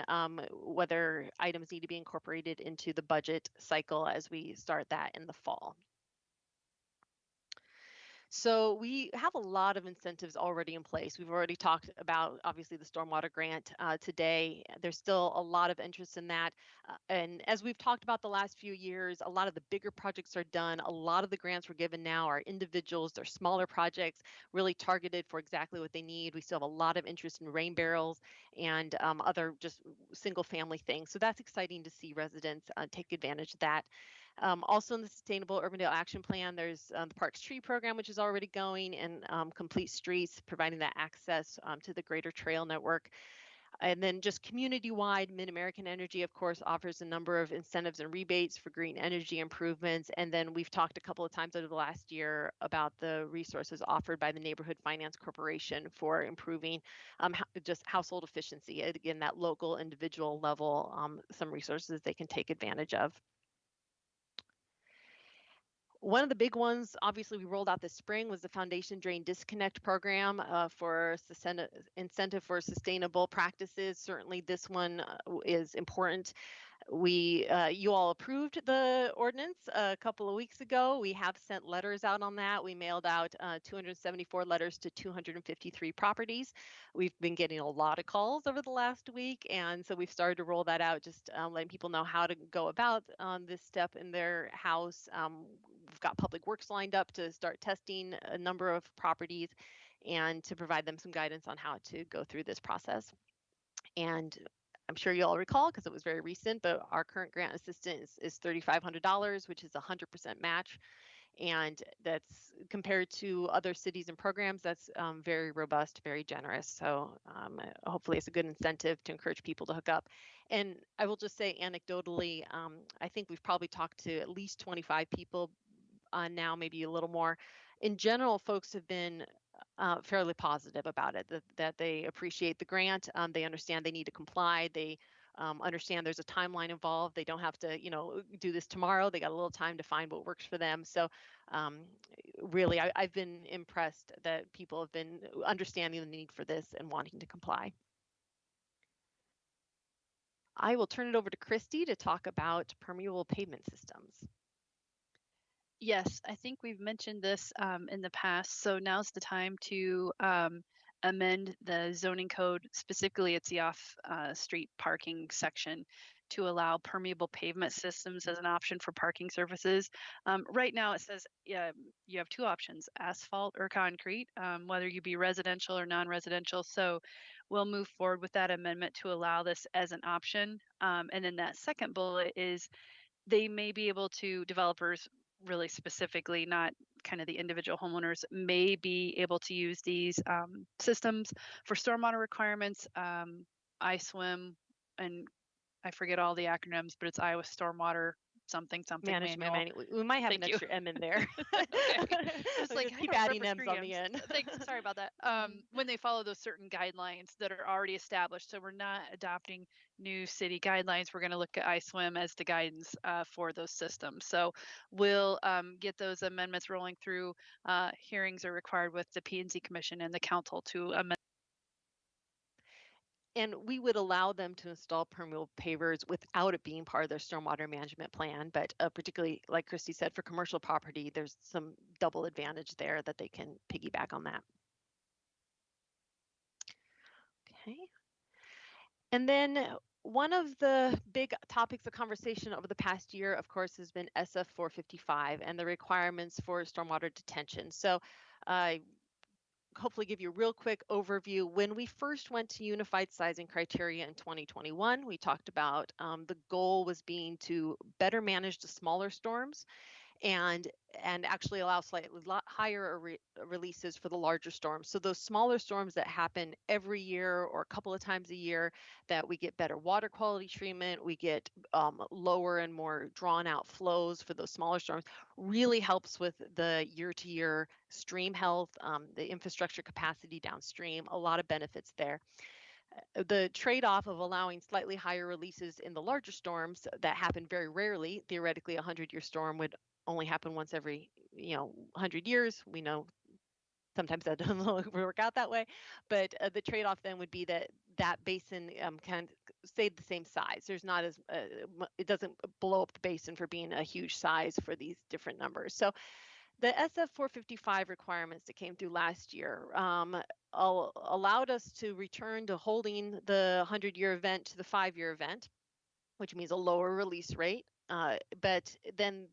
whether items need to be incorporated into the budget cycle as we start that in the fall. So we have a lot of incentives already in place. We've already talked about, obviously, the stormwater grant today. There's still a lot of interest in that. And as we've talked about the last few years, a lot of the bigger projects are done. A lot of the grants we're given now are individuals. They're smaller projects, really targeted for exactly what they need. We still have a lot of interest in rain barrels and other just single family things. So that's exciting to see residents take advantage of that. Also in the Sustainable Urbandale Action Plan, there's the Parks Tree Program, which is already going, and Complete Streets, providing that access to the greater trail network. And then just community-wide, Mid-American Energy, of course, offers a number of incentives and rebates for green energy improvements. And then we've talked a couple of times over the last year about the resources offered by the Neighborhood Finance Corporation for improving just household efficiency. Again, that local, individual level, some resources they can take advantage of. One of the big ones, obviously, we rolled out this spring was the Foundation Drain Disconnect Program for incentive for sustainable practices. Certainly, this one is important. You all approved the ordinance a couple of weeks ago. We have sent letters out on that. We mailed out 274 letters to 253 properties. We've been getting a lot of calls over the last week, and so we've started to roll that out, just letting people know how to go about this step in their house. We've got Public Works lined up to start testing a number of properties and to provide them some guidance on how to go through this process. And I'm sure you all recall because it was very recent, but our current grant assistance is $3,500, which is a 100% match. And that's compared to other cities and programs, that's very robust, very generous. So hopefully it's a good incentive to encourage people to hook up. And I will just say anecdotally, I think we've probably talked to at least 25 people now, maybe a little more. In general, folks have been fairly positive about it, that they appreciate the grant. They understand they need to comply. They understand there's a timeline involved. They don't have to, do this tomorrow. They got a little time to find what works for them. So really, I've been impressed that people have been understanding the need for this and wanting to comply. I will turn it over to Christy to talk about permeable pavement systems. Yes, I think we've mentioned this in the past. So now's the time to amend the zoning code, specifically it's the off-street parking section, to allow permeable pavement systems as an option for parking surfaces. Right now it says you have two options, asphalt or concrete, whether you be residential or non-residential. So we'll move forward with that amendment to allow this as an option. And then that second bullet is they may be able to, developers really specifically, not kind of the individual homeowners, may be able to use these systems for stormwater requirements, ISWIM, and I forget all the acronyms, but it's Iowa Stormwater something Management manual. We might have Thank an you. extra M in there. Just like keep adding M's on the end. Thanks, sorry about that. When they follow those certain guidelines that are already established, so we're not adopting new city guidelines. We're going to look at ISWIM as the guidance for those systems. So we'll get those amendments rolling through. Hearings are required with the P&Z Commission and the council to amend. And we would allow them to install permeable pavers without it being part of their stormwater management plan. But particularly, like Christy said, for commercial property, there's some double advantage there that they can piggyback on that. Okay. And then one of the big topics of conversation over the past year, of course, has been SF 455 and the requirements for stormwater detention. So hopefully give you a real quick overview. When we first went to unified sizing criteria in 2021, we talked about the goal was being to better manage the smaller storms and actually allow slightly higher releases for the larger storms. So those smaller storms that happen every year or a couple of times a year, that we get better water quality treatment, we get lower and more drawn out flows for those smaller storms, really helps with the year-to-year stream health, the infrastructure capacity downstream, a lot of benefits there. The trade-off of allowing slightly higher releases in the larger storms that happen very rarely, theoretically a 100-year storm would only happen once every 100 years. We know sometimes that doesn't work out that way, but the trade-off then would be that basin can stay the same size. There's not as it doesn't blow up the basin for being a huge size for these different numbers. So the SF 455 requirements that came through last year allowed us to return to holding the 100-year event to the 5-year event, which means a lower release rate. But then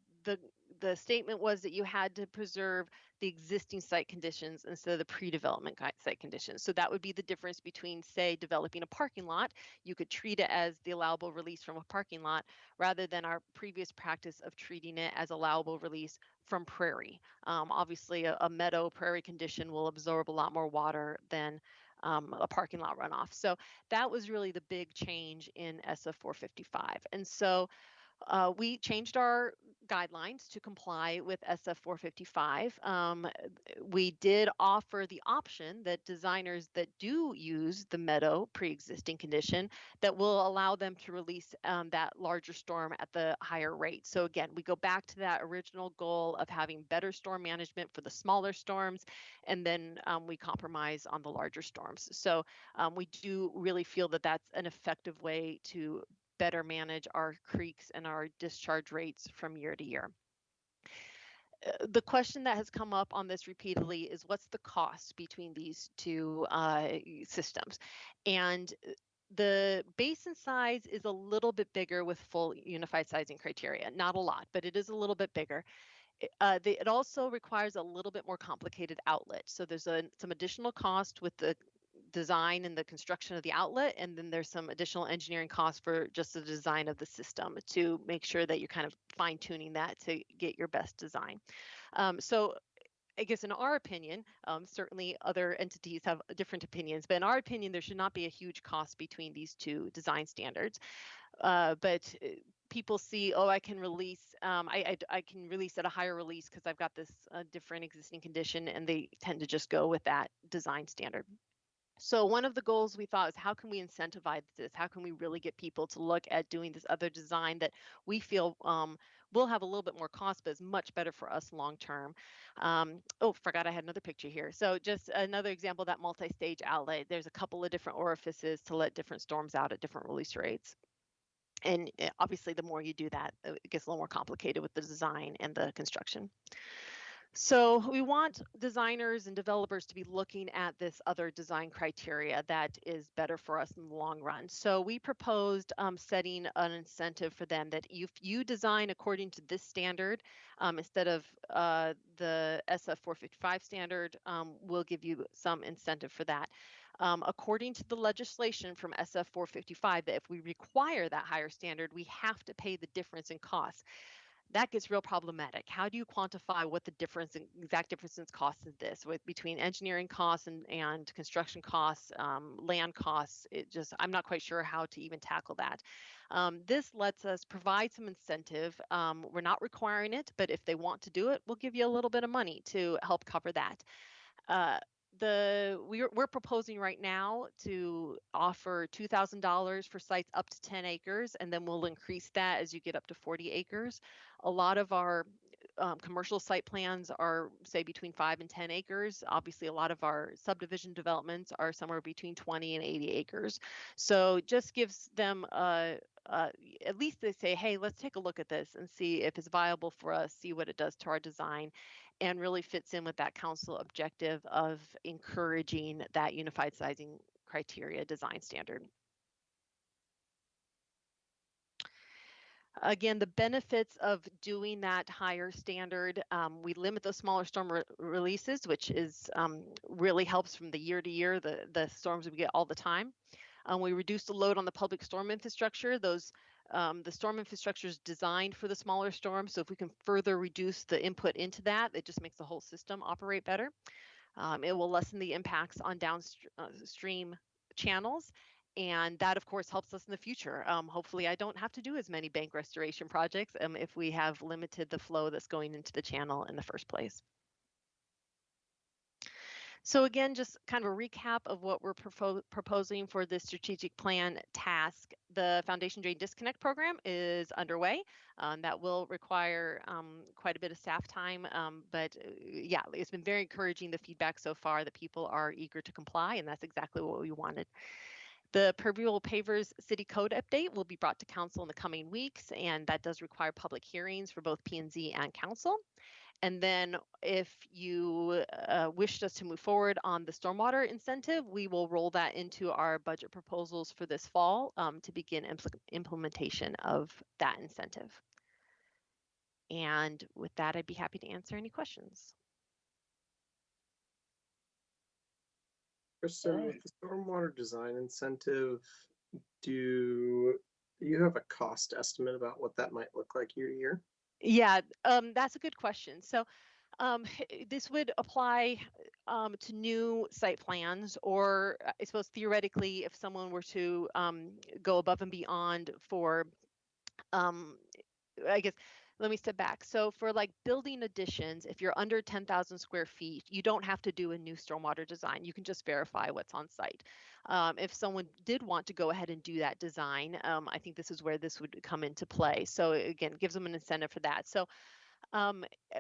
the statement was that you had to preserve the existing site conditions instead of the pre-development site conditions. So that would be the difference between, say, developing a parking lot. You could treat it as the allowable release from a parking lot rather than our previous practice of treating it as allowable release from prairie. Obviously, a meadow prairie condition will absorb a lot more water than a parking lot runoff. So that was really the big change in SF 455. And so we changed our guidelines to comply with SF 455. We did offer the option that designers that do use the meadow pre-existing condition, that will allow them to release that larger storm at the higher rate. So again, we go back to that original goal of having better storm management for the smaller storms, and then we compromise on the larger storms. So we do really feel that that's an effective way to better manage our creeks and our discharge rates from year to year. The question that has come up on this repeatedly is what's the cost between these two systems? And the basin size is a little bit bigger with full unified sizing criteria. Not a lot, but it is a little bit bigger. It also requires a little bit more complicated outlet. So there's some additional cost with the design and the construction of the outlet, and then there's some additional engineering costs for just the design of the system to make sure that you're kind of fine tuning that to get your best design. So I guess in our opinion, certainly other entities have different opinions, but in our opinion, there should not be a huge cost between these two design standards. But people see, oh, I can release, I can release at a higher release because I've got this different existing condition, and they tend to just go with that design standard. So one of the goals we thought is, how can we incentivize this? How can we really get people to look at doing this other design that we feel will have a little bit more cost, but is much better for us long term? Oh, forgot I had another picture here. So just another example, that multi-stage outlet. There's a couple of different orifices to let different storms out at different release rates. And obviously, the more you do that, it gets a little more complicated with the design and the construction. So we want designers and developers to be looking at this other design criteria that is better for us in the long run. So we proposed setting an incentive for them that if you design according to this standard, instead of the SF 455 standard, we'll give you some incentive for that. According to the legislation from SF 455, that if we require that higher standard, we have to pay the difference in costs. That gets real problematic. How do you quantify what the difference in exact difference in costs is this between engineering costs and construction costs, land costs? I'm not quite sure how to even tackle that. This lets us provide some incentive. We're not requiring it, but if they want to do it, we'll give you a little bit of money to help cover that. We're proposing right now to offer $2,000 for sites up to 10 acres, and then we'll increase that as you get up to 40 acres. A lot of our commercial site plans are, say, between 5 and 10 acres. Obviously, a lot of our subdivision developments are somewhere between 20 and 80 acres. So just gives them at least they say, hey, let's take a look at this and see if it's viable for us, see what it does to our design, and really fits in with that council objective of encouraging that unified sizing criteria design standard. Again, the benefits of doing that higher standard, we limit those smaller storm releases, which is really helps from the year to year, the storms we get all the time. We reduce the load on the public storm infrastructure. The storm infrastructure is designed for the smaller storms, so if we can further reduce the input into that, it just makes the whole system operate better. It will lessen the impacts on downstream channels, and that, of course, helps us in the future. Hopefully, I don't have to do as many bank restoration projects if we have limited the flow that's going into the channel in the first place. So again, just kind of a recap of what we're proposing for this strategic plan task. The Foundation Drain Disconnect program is underway. That will require quite a bit of staff time, but yeah, it's been very encouraging, the feedback so far, that people are eager to comply, and that's exactly what we wanted. The Permeable Pavers City Code update will be brought to council in the coming weeks, and that does require public hearings for both P&Z and council. And then if you wished us to move forward on the stormwater incentive, we will roll that into our budget proposals for this fall to begin implementation of that incentive. And with that, I'd be happy to answer any questions. Kristen, with the stormwater design incentive, do you have a cost estimate about what that might look like year to year? Yeah, that's a good question. So this would apply to new site plans, or I suppose theoretically, if someone were to go above and beyond for, I guess, let me step back. So for like building additions, if you're under 10,000 square feet, you don't have to do a new stormwater design. You can just verify what's on site. If someone did want to go ahead and do that design, I think this is where this would come into play. So again, gives them an incentive for that. So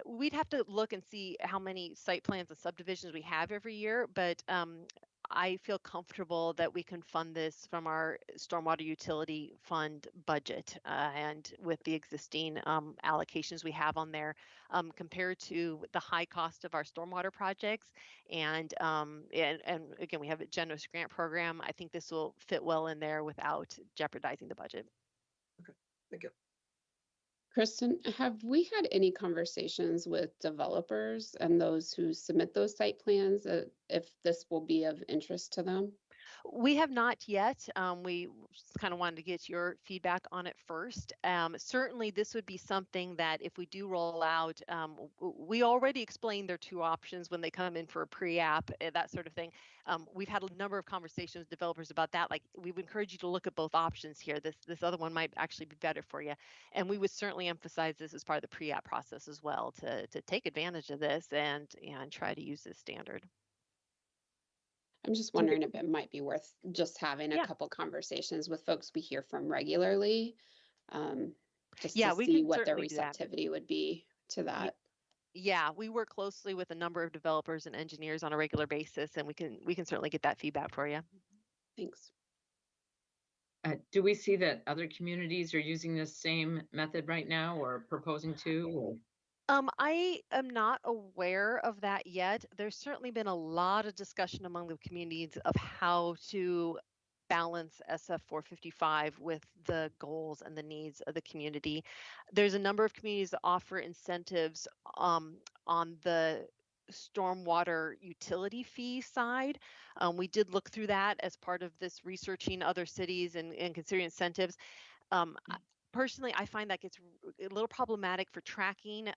we'd have to look and see how many site plans and subdivisions we have every year, but I feel comfortable that we can fund this from our stormwater utility fund budget and with the existing allocations we have on there compared to the high cost of our stormwater projects. And again, we have a generous grant program. I think this will fit well in there without jeopardizing the budget. Okay, thank you. Kristen, have we had any conversations with developers and those who submit those site plans if this will be of interest to them? We have not yet. We just kind of wanted to get your feedback on it first. Certainly, this would be something that if we do roll out, we already explained their two options when they come in for a pre-app, that sort of thing. We've had a number of conversations with developers about that. Like, we would encourage you to look at both options here. This other one might actually be better for you. And we would certainly emphasize this as part of the pre-app process as well, to take advantage of this and try to use this standard. I'm just wondering if it might be worth just having a couple conversations with folks we hear from regularly, just to we see can what their certainly do that. receptivity would be to that. Yeah, we work closely with a number of developers and engineers on a regular basis, and we can certainly get that feedback for you. Thanks. Do we see that other communities are using this same method right now or proposing to? Or? I am not aware of that yet. There's certainly been a lot of discussion among the communities of how to balance SF 455 with the goals and the needs of the community. There's a number of communities that offer incentives on the stormwater utility fee side. We did look through that as part of this researching other cities and considering incentives. Personally, I find that gets a little problematic for tracking.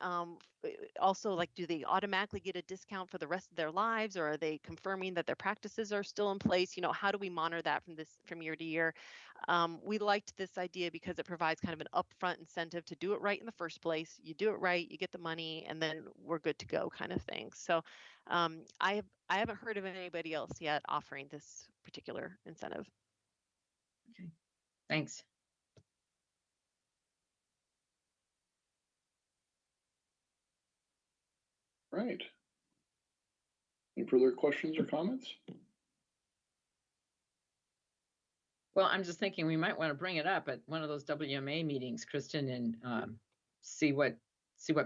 Also, like, do they automatically get a discount for the rest of their lives, or are they confirming that their practices are still in place? How do we monitor that from year to year? We liked this idea because it provides kind of an upfront incentive to do it right in the first place. You do it right, you get the money, and then we're good to go, kind of thing. So, I haven't heard of anybody else yet offering this particular incentive. Okay, thanks. Right. Any further questions or comments? Well, I'm just thinking we might want to bring it up at one of those WMA meetings, Kristen, and see what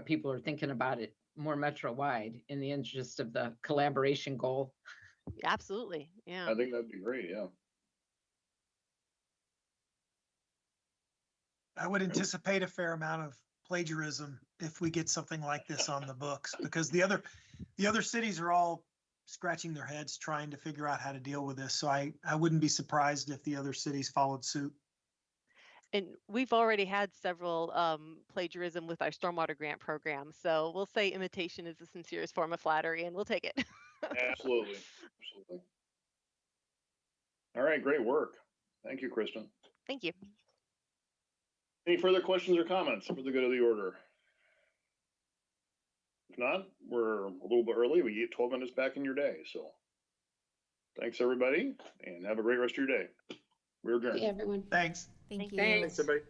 people are thinking about it more metro-wide in the interest of the collaboration goal. Absolutely, yeah. I think that'd be great, yeah. I would anticipate a fair amount of plagiarism if we get something like this on the books, because the other cities are all scratching their heads trying to figure out how to deal with this. So I wouldn't be surprised if the other cities followed suit. And we've already had several plagiarism with our stormwater grant program. So we'll say imitation is the sincerest form of flattery, and we'll take it. Absolutely. Absolutely. All right, great work. Thank you, Kristen. Thank you. Any further questions or comments for the good of the order? If not, we're a little bit early. We get 12 minutes back in your day. So thanks, everybody, and have a great rest of your day. We're adjourned. Hey, everyone. Thanks. Thank you. Thanks. Thanks, everybody.